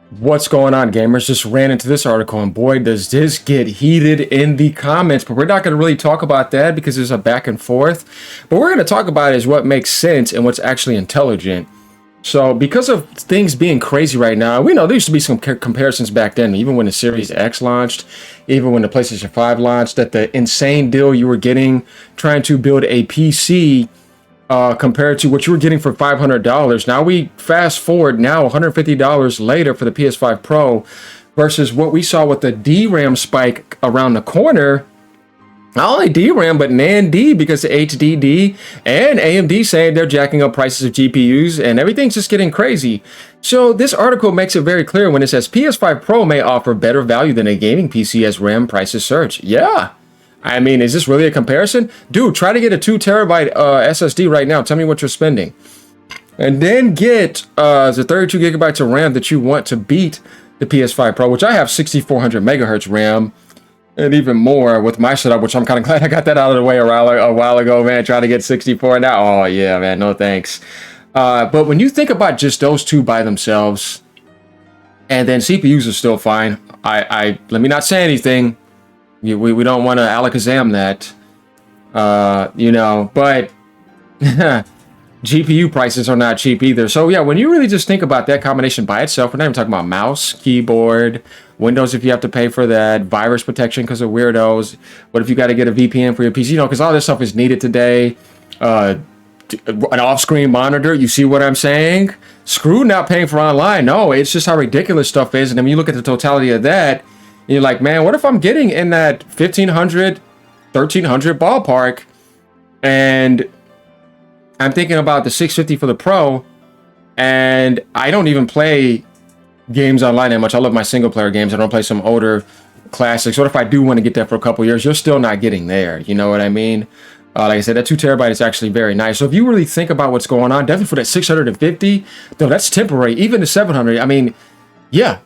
What's going on, gamers? Just ran into this article, and boy, does this get heated in the comments. But we're not going to really talk about that because there's a back and forth. But we're going to talk about is what makes sense and what's actually intelligent. So, because of things being crazy right now, we know there used to be some comparisons back then, even when the Series X launched, even when the PlayStation 5 launched, that the insane deal you were getting trying to build a PC compared to what you were getting for $500. Now we fast forward now $150 later for the PS5 Pro versus what we saw with the DRAM spike around the corner. Not only DRAM, but NAND, because the HDD and AMD saying they're jacking up prices of GPUs and everything's just getting crazy. So this article makes it very clear when it says PS5 Pro may offer better value than a gaming PC as RAM prices surge. Yeah. I mean, is this really a comparison? Dude, try to get a 2 terabyte SSD right now. Tell me what you're spending. And then get the 32 gigabytes of RAM that you want to beat the PS5 Pro, which I have 6400 megahertz RAM and even more with my setup, which I'm kind of glad I got that out of the way a while ago, man. Trying to get 64 now. Oh, yeah, man. No thanks. But when you think about just those two by themselves, and then CPUs are still fine. Let me not say anything. We don't want to alakazam that, but GPU prices are not cheap either. So yeah, when you really just think about that combination by itself, we're not even talking about mouse, keyboard, Windows if you have to pay for that, virus protection because of weirdos. What if you got to get a VPN for your PC? Because all this stuff is needed today. An off-screen monitor, you see what I'm saying? Screw not paying for online. No, it's just how ridiculous stuff is. And then when you look at the totality of that, you're like, man, what if I'm getting in that 1500, 1300 ballpark and I'm thinking about the 650 for the Pro and I don't even play games online that much. I love my single player games. I don't play some older classics. What if I do want to get that for a couple years? You're still not getting there. You know what I mean? Like I said, that 2 terabyte is actually very nice. So if you really think about what's going on, definitely for that 650, though that's temporary. Even the 700, I mean, yeah.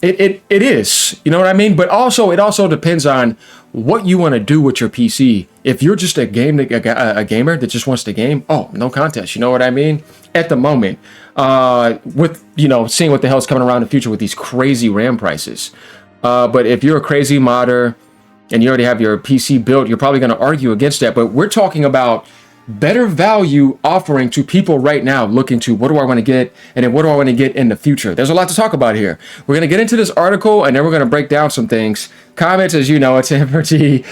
It is, you know what I mean? But also, it also depends on what you want to do with your PC. If you're just a gamer that just wants to game, oh, no contest. You know what I mean? At the moment, with, seeing what the hell's coming around in the future with these crazy RAM prices. But if you're a crazy modder and you already have your PC built, you're probably going to argue against that. But we're talking about better value offering to people right now looking to what do I want to get and then what do I want to get in the future. There's a lot to talk about here. We're going to get into this article and then we're going to break down some things. Comments, as you know, it's Amberty.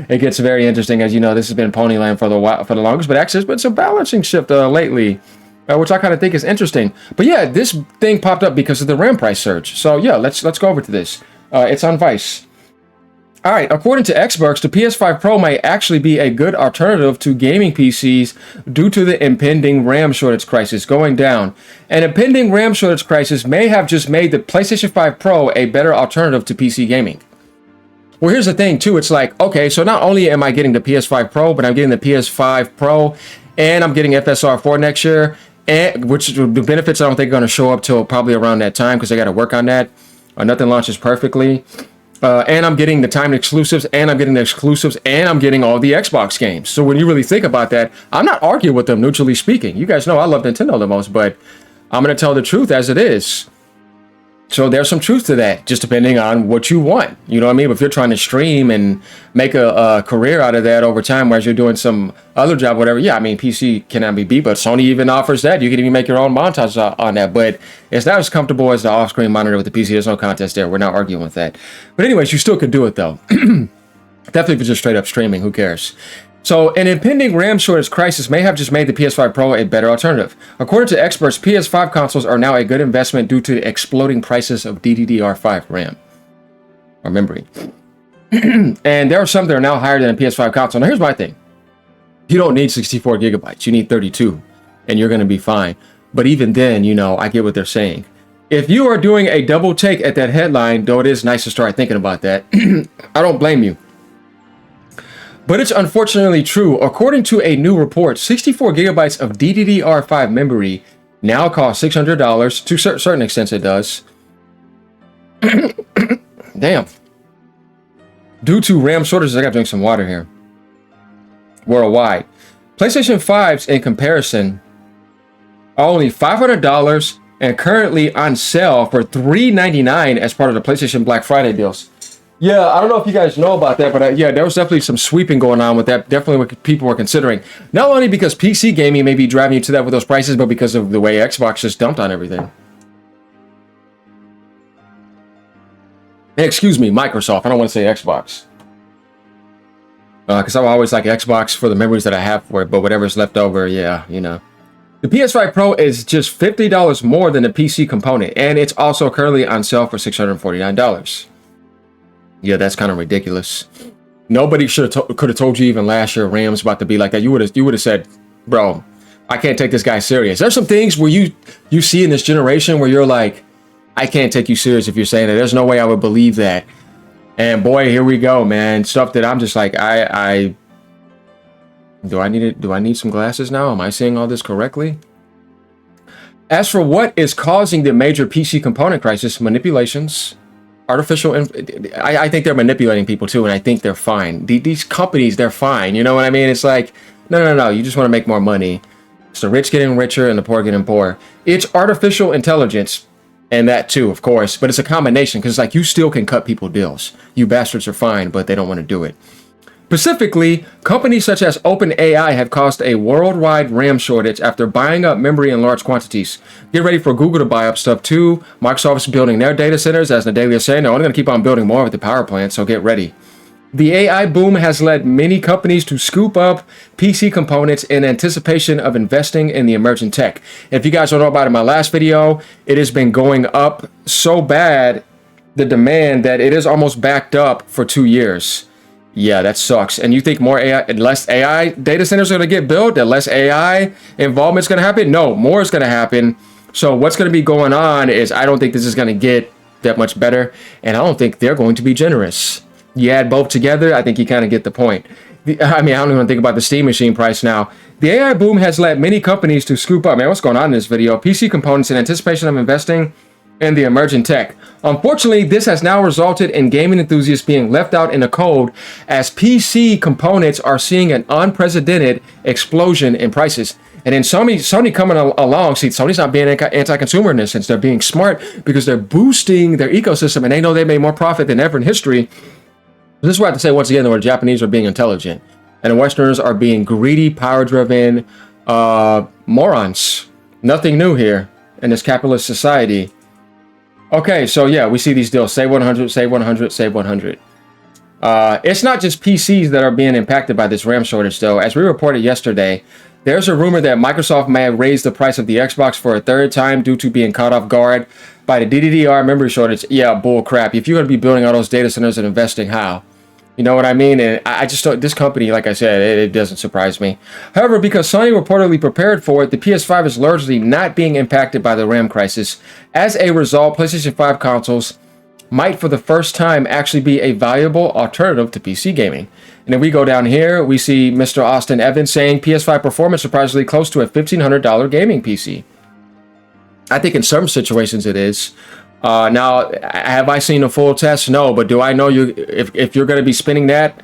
It gets very interesting. As you know, this has been Ponyland for the longest, but actually there's been some balancing shift lately, which I kind of think is interesting. But yeah, this thing popped up because of the RAM price surge. So yeah, let's go over to this. It's on Vice. All right, according to experts, the PS5 Pro may actually be a good alternative to gaming PCs due to the impending RAM shortage crisis going down. An impending RAM shortage crisis may have just made the PlayStation 5 Pro a better alternative to PC gaming. Well, here's the thing, too. It's like, okay, so not only am I getting the PS5 Pro, but I'm getting the PS5 Pro, and I'm getting FSR 4 next year, and which the benefits I don't think are going to show up till probably around that time because I got to work on that. Nothing launches perfectly. And I'm getting the timed exclusives, and I'm getting the exclusives, and I'm getting all the Xbox games. So when you really think about that, I'm not arguing with them, neutrally speaking. You guys know I love Nintendo the most, but I'm going to tell the truth as it is. So there's some truth to that, just depending on what you want. You know what I mean? But if you're trying to stream and make a career out of that over time, whereas you're doing some other job, whatever, yeah, I mean, PC cannot be beat, but Sony even offers that. You can even make your own montage on that, but it's not as comfortable as the off-screen monitor with the PC. There's no contest there. We're not arguing with that. But anyways, you still could do it, though. Definitely if you're just straight up streaming, who cares? So, an impending RAM shortage crisis may have just made the PS5 Pro a better alternative. According to experts, PS5 consoles are now a good investment due to the exploding prices of DDR5 RAM, or memory. And there are some that are now higher than a PS5 console. Now, here's my thing. You don't need 64 gigabytes. You need 32, and you're going to be fine. But even then, I get what they're saying. If you are doing a double take at that headline, though it is nice to start thinking about that, I don't blame you. But it's unfortunately true. According to a new report, 64 gigabytes of DDR5 memory now costs $600. To a certain extent, it does. Damn. Due to RAM shortages, I gotta drink some water here. Worldwide. PlayStation 5s, in comparison, are only $500 and currently on sale for $399 as part of the PlayStation Black Friday deals. Yeah, I don't know if you guys know about that, but yeah, there was definitely some sweeping going on with that. Definitely what people were considering. Not only because PC gaming may be driving you to that with those prices, but because of the way Xbox just dumped on everything. Excuse me, Microsoft. I don't want to say Xbox. Because I always like Xbox for the memories that I have for it, but whatever's left over, yeah, you know. The PS5 Pro is just $50 more than the PC component, and it's also currently on sale for $649. Yeah, that's kind of ridiculous. Nobody could have told you even last year RAM's about to be like that. You would have said, bro, I can't take this guy serious. There's some things where you see in this generation where you're like, I can't take you serious if you're saying that. There's no way I would believe that. And boy, here we go, man. Stuff that I'm just like, do I need some glasses now? Am I seeing all this correctly? As for what is causing the major PC component crisis, manipulations, artificial, I think they're manipulating people too, and I think they're fine. These companies, they're fine. You know what I mean? It's like, no. You just want to make more money. It's the rich getting richer and the poor getting poor. It's artificial intelligence, and that too, of course. But it's a combination because it's like you still can cut people deals. You bastards are fine, but they don't want to do it. Specifically, companies such as OpenAI have caused a worldwide RAM shortage after buying up memory in large quantities. Get ready for Google to buy up stuff too. Microsoft's building their data centers, as Nadalia is saying. They're only going to keep on building more with the power plant, so get ready. The AI boom has led many companies to scoop up PC components in anticipation of investing in the emerging tech. If you guys don't know about it in my last video, it has been going up so bad, the demand, that it is almost backed up for 2 years. Yeah, that sucks. And you think more AI, less AI data centers are going to get built, that less AI involvement is going to happen? No, more is going to happen. So what's going to be going on is I don't think this is going to get that much better, and I don't think they're going to be generous. You add both together, I think you kind of get the point. I don't even think about the Steam machine price now. The AI boom has led many companies to scoop up, man, what's going on in this video? PC components in anticipation of investing in the emerging tech. Unfortunately, this has now resulted in gaming enthusiasts being left out in the cold as PC components are seeing an unprecedented explosion in prices. And then Sony coming along, see, Sony's not being anti-consumer in this sense. They're being smart because they're boosting their ecosystem, and they know they made more profit than ever in history. This is what I have to say once again, where the Japanese are being intelligent and the Westerners are being greedy, power-driven morons. Nothing new here in this capitalist society. Okay, so yeah, we see these deals. Save 100, save 100, save 100. It's not just PCs that are being impacted by this RAM shortage, though. As we reported yesterday, there's a rumor that Microsoft may have raised the price of the Xbox for a third time due to being caught off guard by the DDR memory shortage. Yeah, bull crap. If you're going to be building all those data centers and investing, how? You know what I mean? And I just don't, this company, like I said, it doesn't surprise me. However, because Sony reportedly prepared for it, the PS5 is largely not being impacted by the RAM crisis. As a result, PlayStation 5 consoles might for the first time actually be a valuable alternative to PC gaming. And then we go down here, we see Mr. Austin Evans saying PS5 performance surprisingly close to a $1,500 gaming PC. I think in some situations it is. Now, have I seen a full test? No, but do I know if you're going to be spinning that,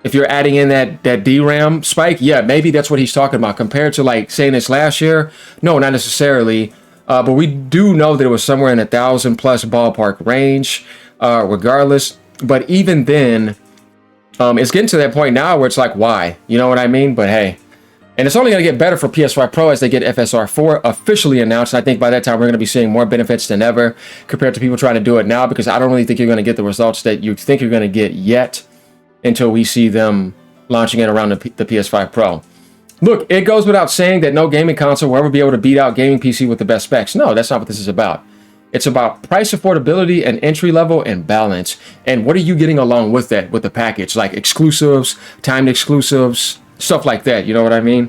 if you're adding in that DRAM spike, yeah, maybe that's what he's talking about. Compared to like saying this last year, no, not necessarily. But we do know that it was somewhere in 1,000+ ballpark range, regardless. But even then, it's getting to that point now where it's like, why? You know what I mean? But hey. And it's only going to get better for PS5 Pro as they get FSR 4 officially announced. I think by that time, we're going to be seeing more benefits than ever compared to people trying to do it now, because I don't really think you're going to get the results that you think you're going to get yet until we see them launching it around the PS5 Pro. Look, it goes without saying that no gaming console will ever be able to beat out gaming PC with the best specs. No, that's not what this is about. It's about price affordability and entry level and balance. And what are you getting along with that, with the package? Like exclusives, timed exclusives, stuff like that, you know what I mean?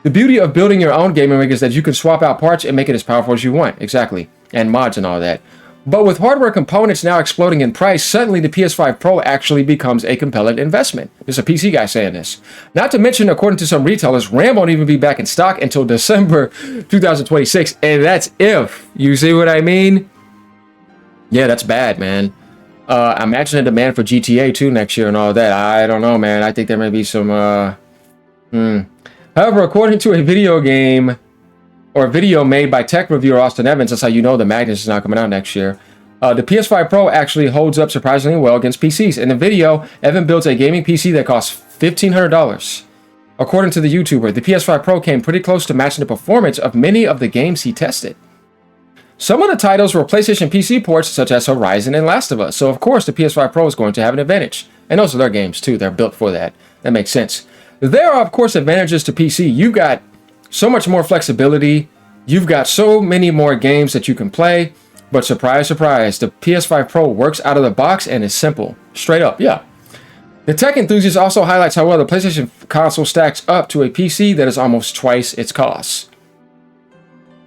The beauty of building your own gaming rig is that you can swap out parts and make it as powerful as you want. Exactly. And mods and all that. But with hardware components now exploding in price, suddenly the PS5 Pro actually becomes a compelling investment. There's a PC guy saying this. Not to mention, according to some retailers, RAM won't even be back in stock until December 2026. And that's if. You see what I mean? Yeah, that's bad, man. I imagine a demand for GTA 2 next year and all that. I don't know, man. I think there may be some... However, according to a video game or a video made by tech reviewer Austin Evans. That's how you know the Magnus is not coming out next year. The PS5 Pro actually holds up surprisingly well against PCs. In the video, Evan builds a gaming PC that costs $1,500. According to the YouTuber, the PS5 Pro came pretty close to matching the performance of many of the games he tested. Some of the titles were PlayStation PC ports such as Horizon and Last of Us, so of course the PS5 Pro is going to have an advantage. And those are their games too, they're built for that. That makes sense. There are of course advantages to PC. You've got so much more flexibility, you've got so many more games that you can play, but surprise, surprise, the PS5 Pro works out of the box and is simple. Straight up, yeah. The tech enthusiast also highlights how well the PlayStation console stacks up to a PC that is almost twice its cost.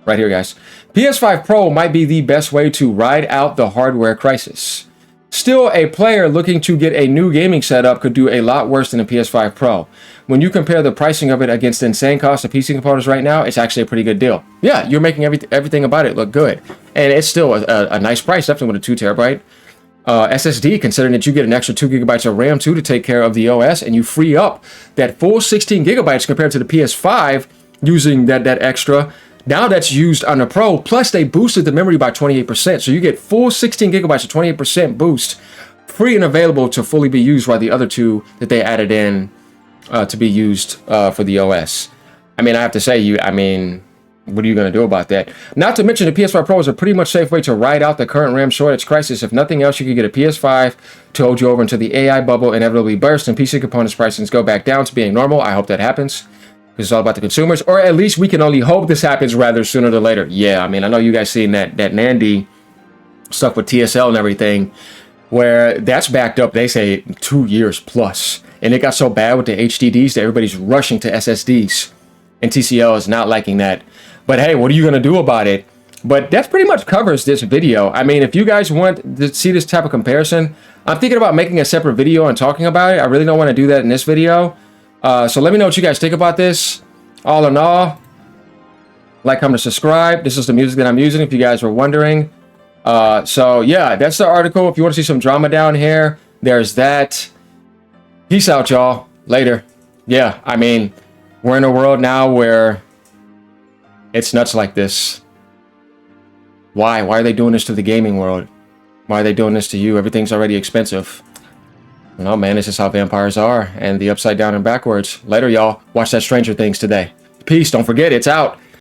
Right here, guys. PS5 Pro might be the best way to ride out the hardware crisis. Still, a player looking to get a new gaming setup could do a lot worse than a PS5 Pro. When you compare the pricing of it against the insane cost of PC components right now, it's actually a pretty good deal. Yeah, you're making everything about it look good. And it's still a nice price, definitely with a 2 terabyte SSD, considering that you get an extra 2 gigabytes of RAM too to take care of the OS, and you free up that full 16 gigabytes compared to the PS5 using that extra. Now that's used on the Pro, plus they boosted the memory by 28%. So you get full 16 gigabytes of 28% boost, free and available to fully be used, while the other 2 that they added in to be used for the OS. I mean, I have to say, what are you going to do about that? Not to mention the PS5 Pro is a pretty much safe way to ride out the current RAM shortage crisis. If nothing else, you could get a PS5 to hold you over until the AI bubble inevitably bursts and PC components pricings go back down to being normal. I hope that happens. It's all about the consumers, or at least we can only hope this happens rather sooner than later. Yeah, I mean, I know you guys seen that Nandy stuff with TSL and everything, where that's backed up, they say 2 years plus. And it got so bad with the HDDs that everybody's rushing to SSDs. And TCL is not liking that. But hey, what are you going to do about it? But that pretty much covers this video. I mean, if you guys want to see this type of comparison, I'm thinking about making a separate video and talking about it. I really don't want to do that in this video. So let me know what you guys think about this. All in all, like, comment, subscribe. This is the music that I'm using, if you guys were wondering. So yeah, that's the article. If you want to see some drama down here, there's that. Peace out, y'all. Later. Yeah, I mean, we're in a world now where it's nuts like this. Why? Why are they doing this to the gaming world? Why are they doing this to you? Everything's already expensive. No, man, this is how vampires are, and the upside down and backwards. Later, y'all. Watch that Stranger Things today. Peace. Don't forget, it's out.